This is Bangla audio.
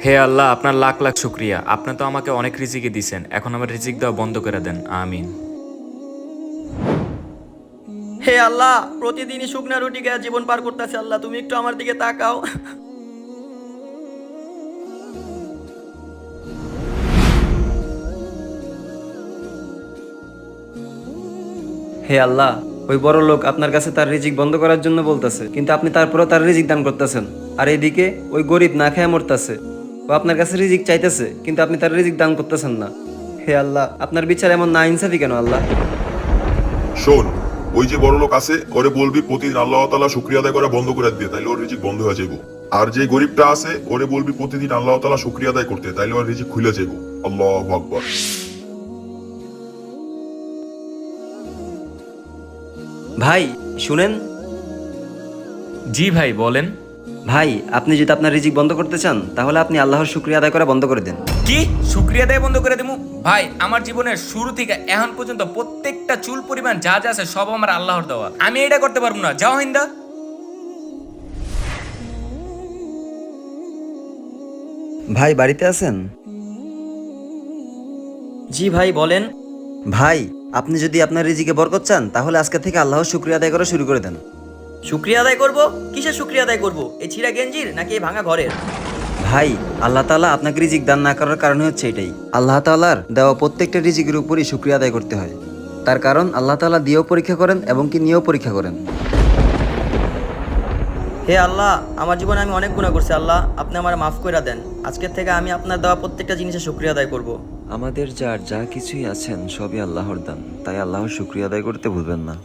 হে আল্লাহ, আপনার লাখ লাখ শুক্রিয়া। আপনি তো আমাকে অনেক রিজিকে দিছেন, এখন আমার রিজিক দেওয়া বন্ধ করে দেন, আমিন। হে আল্লাহ, প্রতিদিনই শুকনা রুটি খেয়ে জীবন পার করতেছে। আল্লাহ, তুমি একটু আমার দিকে তাকাও। হে আল্লাহ, ওই বড় লোক আপনার কাছে তার রিজিক বন্ধ করার জন্য বলতেছে, কিন্তু আপনি তারপরেও তার রিজিক দান করতেছেন। আর এদিকে ওই গরিব না খেয়ে মরতেছে, ও আপনার কাছে রিজিক চাইতেছে, কিন্তু আপনি তার রিজিক দান করতেছেন না। হে আল্লাহ, আপনার বিচার এমন না ইনসাফি কেন আল্লাহ? শোন, ওই যে বড় লোক আছে ওরে বলবি প্রতিদিন আল্লাহ তাআলা শুকরিয়া আদায় করা বন্ধ করে দিয়ে, তাইলে ওর রিজিক বন্ধ হয়ে যাইব। আর যে গরিবটা আছে ওরে বলবি প্রতিদিন আল্লাহ তাআলা শুকরিয়া আদায় করতে, তাইলে ওর রিজিক খুলে যাইব। আল্লাহু আকবার। ভাই শুনেন, জি ভাই, বলেন। ভাই আপনি যদি আপনার রিজিক বন্ধ করতে চান, তাহলে আপনি আল্লাহর শুকরিয়া আদায় করা বন্ধ করে দেন। কি শুক্রিয়া দেয় বন্ধ করে দেবো? ভাই, আমার জীবনের শুরু থেকে এখন পর্যন্ত প্রত্যেকটা চুল পরিমাণ যা যা আছে সব আমার আল্লাহর দেওয়া, আমি এটা করতে পারবো না। যাও হিন্দা। ভাই বাড়িতে আছেন? জি ভাই, বলেন। ভাই, আপনি যদি আপনার রিজিকে বরকত চান, তাহলে আজকে থেকে আল্লাহর শুকরিয়া আদায় করা শুরু করে দেন। শুক্রিয়া আদায় করব? কিসের শুক্রিয়া আদায় করব? এই ছিঁড়া গেঞ্জির নাকি এই ভাঙা ঘরের? ভাই, আল্লাহ তাআলা আপনাকে রিজিক দান না করার কারণ হচ্ছে এটাই। আল্লাহ তাআলার দেওয়া প্রত্যেকটা রিজিকের উপরই শুকরিয়া আদায় করতে হয়। তার কারণ আল্লাহ তাআলা দিয়েও পরীক্ষা করেন এবং কি নিয়েও পরীক্ষা করেন। হে আল্লাহ, আমার জীবনে আমি অনেক গুনাহ করছি। আল্লাহ, আপনি আমার মাফ করে দেন। আজকের থেকে আমি আপনার দেওয়া প্রত্যেকটা জিনিসের শুক্রিয়া আদায় করব। আমাদের যার যা কিছুই আছেন সবই আল্লাহর দান, তাই আল্লাহর শুকরিয়া আদায় করতে ভুলবেন না।